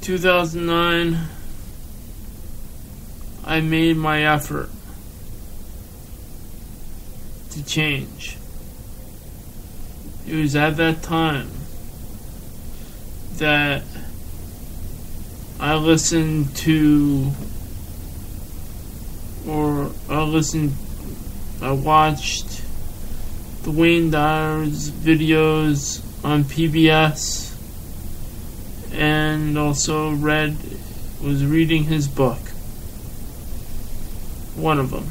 2009, I made my effort to change. It was at that time that I watched the Wayne Dyer's videos on PBS, and also was reading his book, one of them.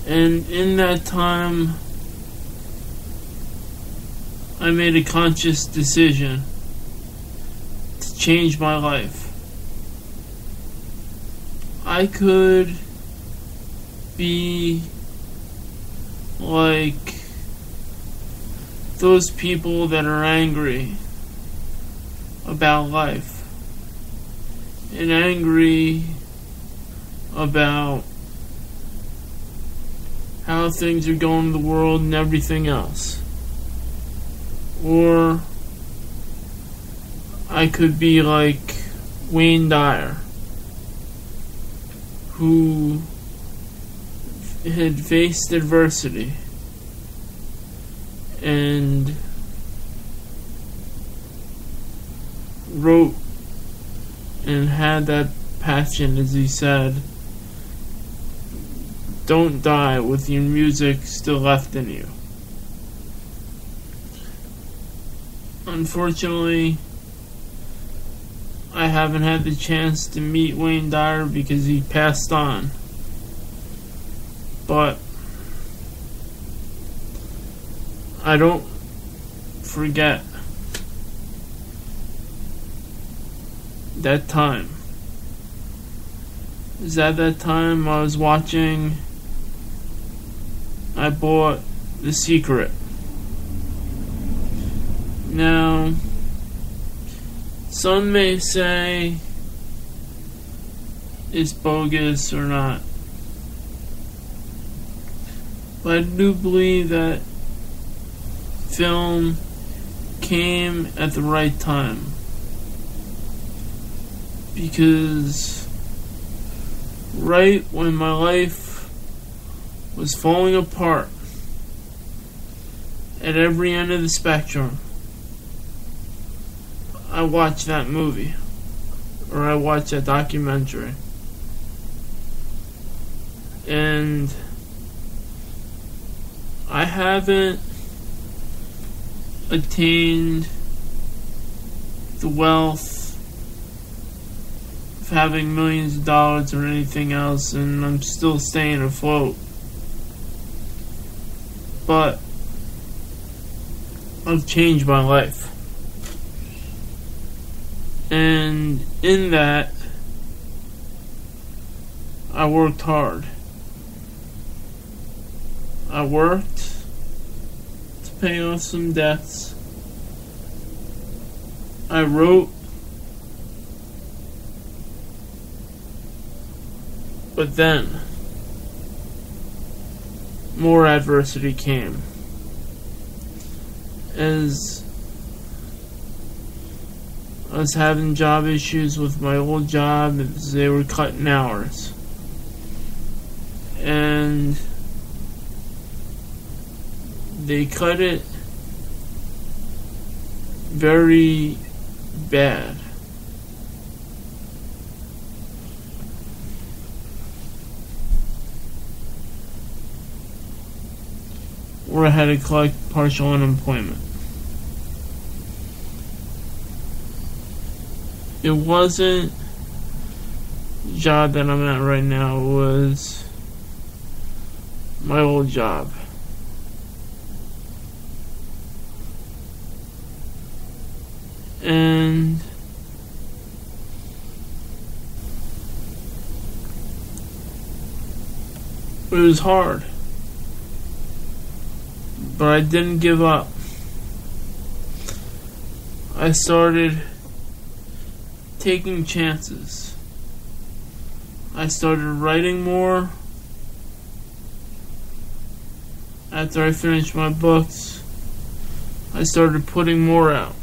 And in that time, I made a conscious decision to change my life. I could be like those people that are angry about life and angry about how things are going in the world and everything else. Or I could be like Wayne Dyer, who had faced adversity and wrote and had that passion, as he said, don't die with your music still left in you. Unfortunately, I haven't had the chance to meet Wayne Dyer because he passed on. But I don't forget that time. It was at that time I bought The Secret. Now, some may say it's bogus or not, but I do believe that film came at the right time, because right when my life was falling apart at every end of the spectrum, I watched that movie, or I watched that documentary, and I haven't attained the wealth of having millions of dollars or anything else, and I'm still staying afloat, but I've changed my life. And in that, I worked hard. I worked to pay off some debts. I wrote, but then more adversity came. As I was having job issues with my old job, as they were cutting hours. And they cut it very bad. Where I had to collect partial unemployment. It wasn't the job that I'm at right now. It was my old job. And it was hard. But I didn't give up. I started taking chances. I started writing more. After I finished my books, I started putting more out.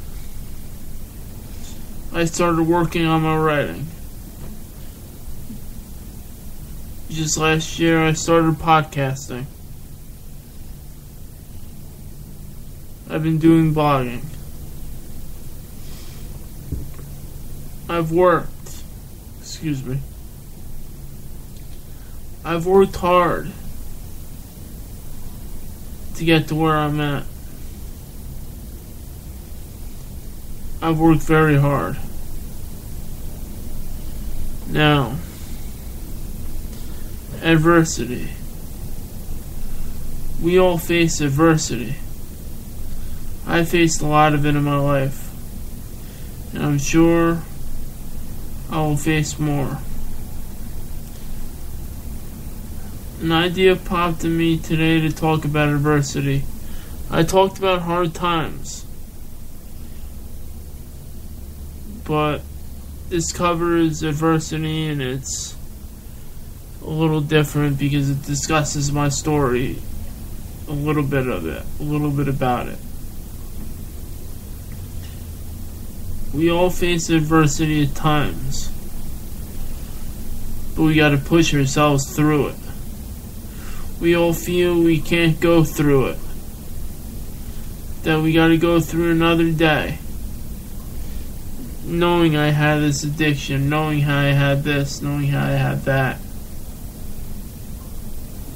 I started working on my writing. Just last year, I started podcasting. I've been doing blogging. I've worked hard to get to where I'm at. I've worked very hard. Now, adversity. We all face adversity. I faced a lot of it in my life, and I'm sure I will face more. An idea popped in me today to talk about adversity. I talked about hard times, but this covers adversity, and it's a little different because it discusses my story, a little bit about it. We all face adversity at times, but we gotta push ourselves through it. We all feel we can't go through it, that we gotta go through another day, knowing I had this addiction, knowing how I had this, knowing how I had that.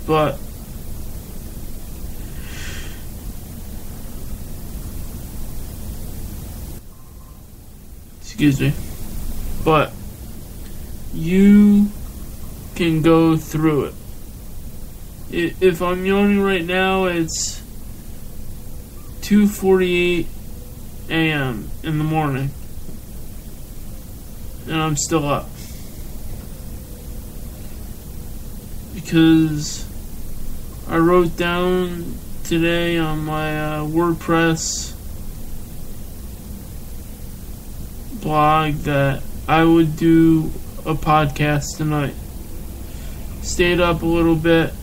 But you can go through it. If I'm yawning right now, it's 2:48 a.m. in the morning, and I'm still up because I wrote down today on my WordPress blog that I would do a podcast tonight. Stayed up a little bit,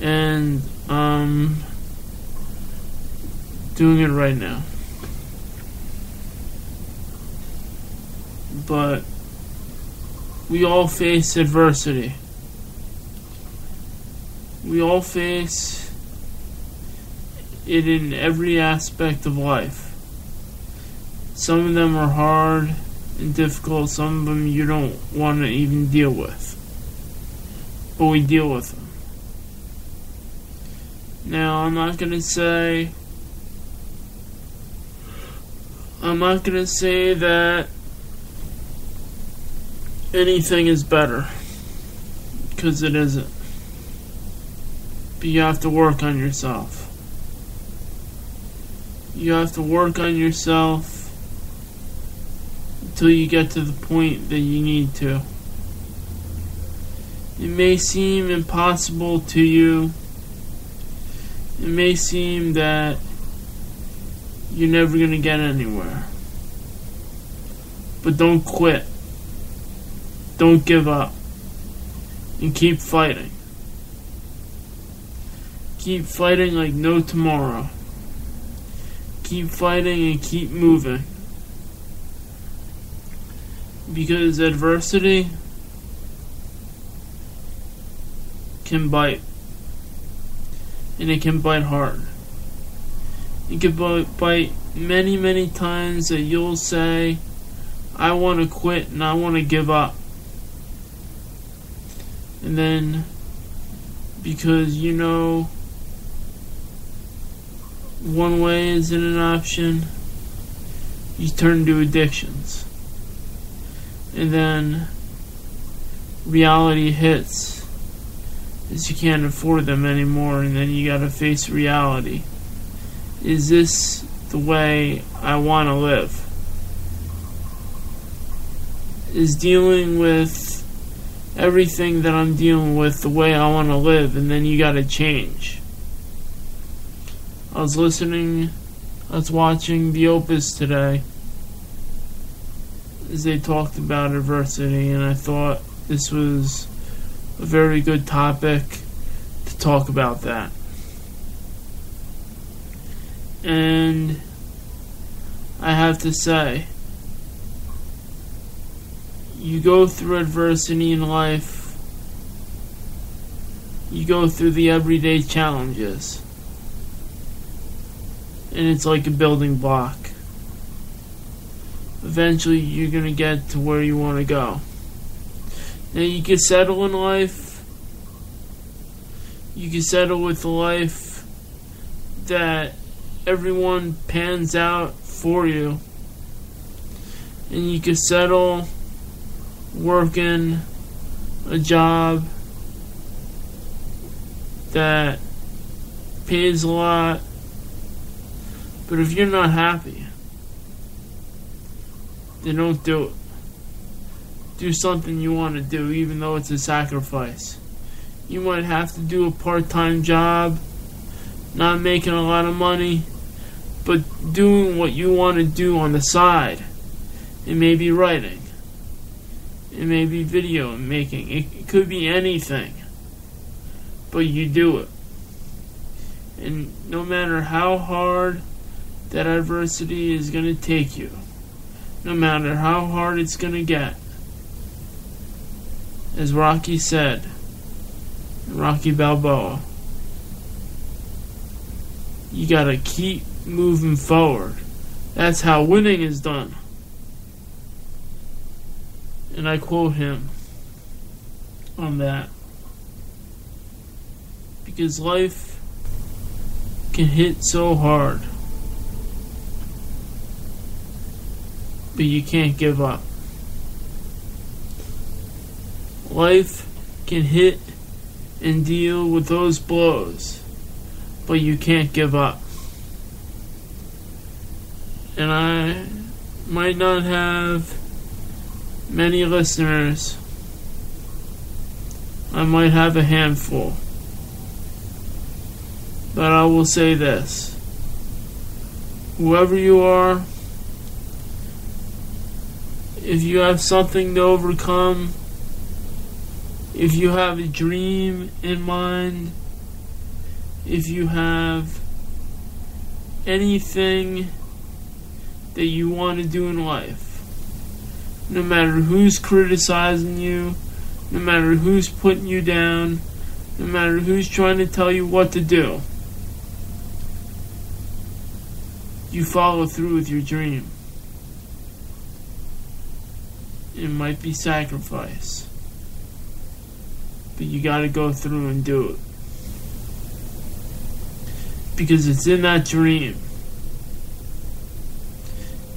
and doing it right now. But we all face adversity. We all face it in every aspect of life. Some of them are hard and difficult. Some of them you don't want to even deal with. But we deal with them. Now, I'm not going to say that anything is better, because it isn't. But you have to work on yourself. You have to work on yourself until you get to the point that you need to. It may seem impossible to you. It may seem that you're never going to get anywhere. But don't quit. Don't give up. And keep fighting. Keep fighting like no tomorrow. Keep fighting and keep moving. Because adversity can bite. And it can bite hard. It can bite many, many times that you'll say, I want to quit and I want to give up. And then, because you know one way isn't an option, you turn to addictions. And then reality hits as you can't afford them anymore, and then you gotta face reality. Is this the way I want to live? Is dealing with everything that I'm dealing with the way I want to live? And then you gotta change. I was watching The Opus today as they talked about adversity, and I thought this was a very good topic to talk about that. And I have to say, You go through adversity in life. You go through the everyday challenges. And it's like a building block. Eventually, you're going to get to where you want to go. Now, you can settle in life. You can settle with a life that everyone pans out for you. And you can settle working a job that pays a lot. But if you're not happy, then don't do it. Do something you want to do, even though it's a sacrifice. You might have to do a part-time job, not making a lot of money, but doing what you want to do on the side. It may be writing. It may be video making. It could be anything. But you do it. And no matter how hard that adversity is going to take you, no matter how hard it's going to get, as Rocky said, Rocky Balboa, you got to keep moving forward. That's how winning is done. And I quote him on that. Because life can hit so hard, but you can't give up. Life can hit and deal with those blows, but you can't give up. And I might not have many listeners. I might have a handful. But I will say this. Whoever you are, if you have something to overcome, if you have a dream in mind, if you have anything that you want to do in life, no matter who's criticizing you, no matter who's putting you down, no matter who's trying to tell you what to do, you follow through with your dream. It might be sacrifice, but you gotta go through and do it. Because it's in that dream,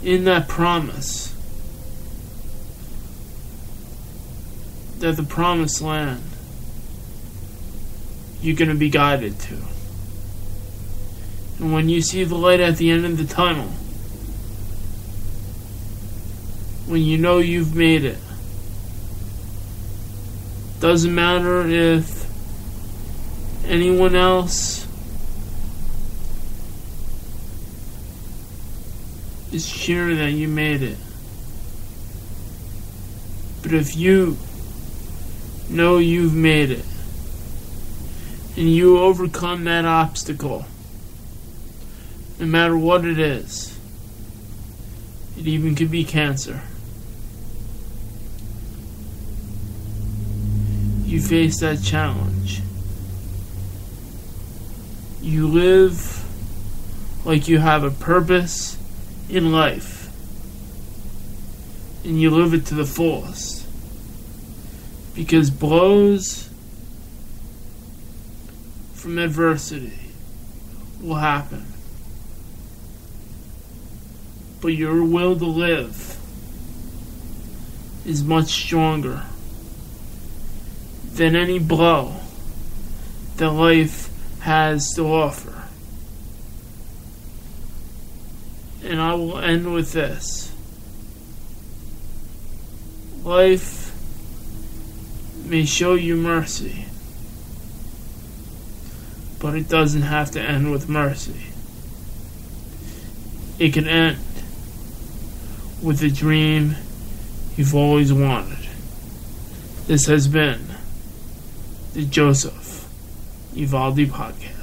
in that promise, that the promised land you're gonna be guided to. And when you see the light at the end of the tunnel, when you know you've made it, doesn't matter if anyone else is cheering that you made it. But if you know you've made it, and you overcome that obstacle, no matter what it is, it even could be cancer. You face that challenge. You live like you have a purpose in life, and you live it to the fullest. Because blows from adversity will happen. But your will to live is much stronger than any blow that life has to offer. And I will end with this. Life may show you mercy, but it doesn't have to end with mercy. It can end with the dream you've always wanted. This has been the Joseph Evaldi Podcast.